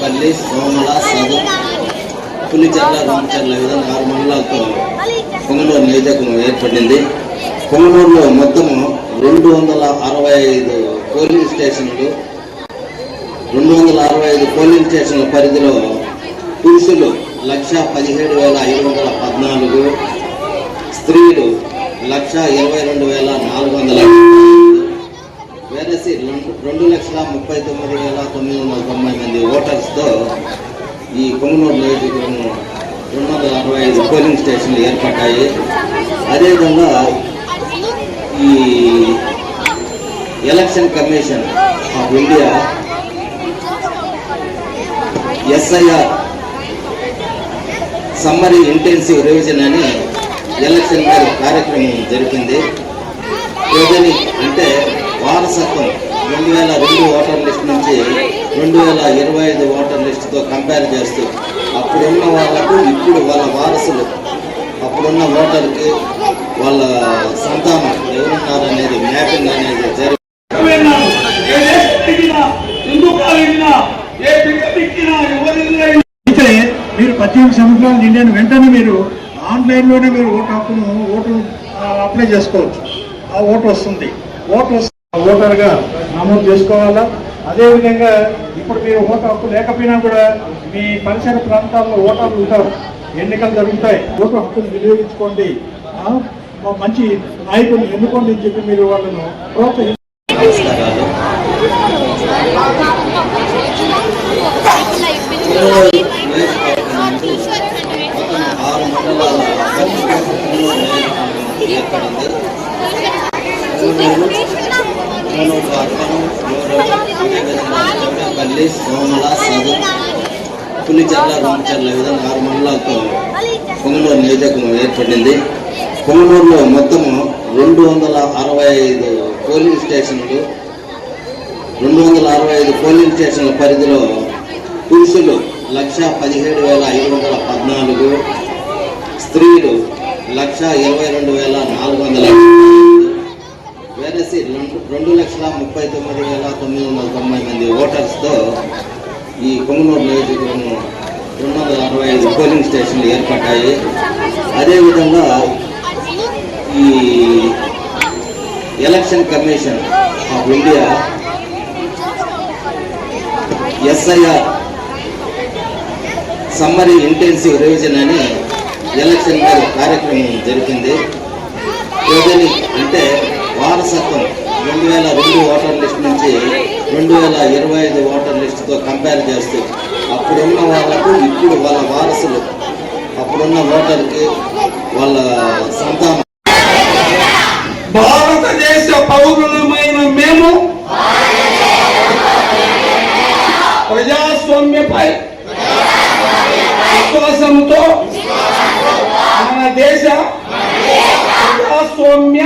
పల్లి సోమల సదు పులిచెర్ల రామచెర్ల ఈ విధంగా 6 మండలాలతో పొంగనూరు నియోజకవర్గం ఏర్పడింది. పొంగనూరులో మొత్తము 265 పోలింగ్ స్టేషన్లు, 265 పోలింగ్ స్టేషన్ల పరిధిలో పురుషులు 1,17,514, స్త్రీలు 1,22,400, వేరసి 2,39,990 మంది ఓటర్స్తో ఈ పొంగనూరు నియోజకవర్గం 265 పోలింగ్ స్టేషన్లు ఏర్పడ్డాయి. అదేవిధంగా ఈ election commission of India SIR summary intensive revision అని ఎలక్షన్ మీద కార్యక్రమం జరిపింది. ఏదని అంటే వారసత్వం 2002 ఓటర్ లిస్ట్ నుంచి 2025 ఓటర్ లిస్టుతో కంపేర్ చేస్తూ అప్పుడున్న వాళ్ళకు ఇప్పుడు వాళ్ళ వారసులు, అప్పుడున్న ఓటర్కి వాళ్ళ సంతానం ఎవరున్నారనేది మ్యాపింగ్ అనేది జరిగింది. మీరు 18 సంవత్సరాలు నిండిన వెంటనే మీరు ఆన్లైన్లోనే మీరు ఓటు అప్లై చేసుకోవచ్చు. ఆ ఓటు వస్తుంది. ఓటర్గా నమోదు చేసుకోవాలా. అదేవిధంగా ఇప్పుడు మీరు ఓటు హక్కు లేకపోయినా కూడా మీ పరిసర ప్రాంతాల్లో ఓటర్లు ఉంటారు, ఎన్నికలు జరుగుతాయి. ఓటు హక్కును వినియోగించుకోండి, మంచి నాయకులు ఎన్నుకోండి అని చెప్పి మీరు వాళ్ళను ప్రోత్సహించారు. పల్లి సోమల సదు పులిచెర్ల రామచెర్ల ఈ విధంగా 6 మండలాలతో పొంగనూరు నియోజకవర్గం ఏర్పడింది. పొంగనూరులో మొత్తము 265 పోలింగ్ స్టేషన్లు, 265 పోలింగ్ స్టేషన్ల పరిధిలో పురుషులు 1,17,514, స్త్రీలు 1,22,400, వేరసి 2,39,990 మంది ఓటర్స్తో ఈ పొంగనూరు నియోజకవర్గం 265 పోలింగ్ స్టేషన్లు ఏర్పడ్డాయి. అదేవిధంగా ఈ election commission of India SIR summary intensive revision అని ఎలక్షన్ మీద కార్యక్రమం జరిపింది. ఏదని అంటే వారసత్వం 2002 ఓటర్ లిస్ట్ నుంచి 2025 ఓటర్ లిస్టుతో కంపేర్ చేస్తూ అప్పుడున్న వాళ్ళకు ఇప్పుడు వాళ్ళ వారసులు, అప్పుడున్న ఓటర్కి వాళ్ళ సంతానం. భారతదేశ పౌరులమైన మేము ప్రజాస్వామ్యపై విశ్వాసంతో మన దేశ ప్రజాస్వామ్య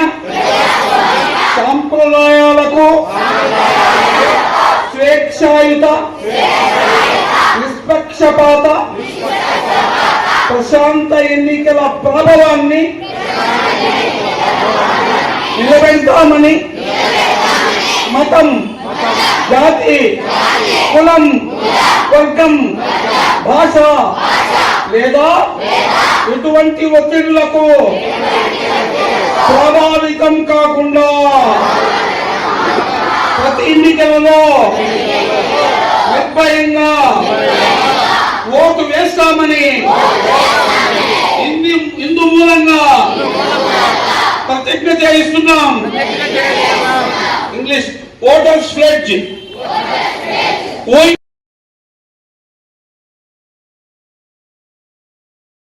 సాంప్రదాయాలకు స్వేచ్ఛాయుత, నిష్పక్షపాత, ప్రశాంత ఎన్నికల ప్రభావాన్ని నిలబెడతామని మతం, జాతి, కులం, వర్గం, భాష లేదా ఎటువంటి ఒత్తిళ్లకు ప్రభావితం కాకుండా ప్రతి ఎన్నికలలో నిర్భయంగా ఓటు వేస్తామని ఇందు మూలంగా ప్రతిజ్ఞ చేయిస్తున్నాం. English voters pledge.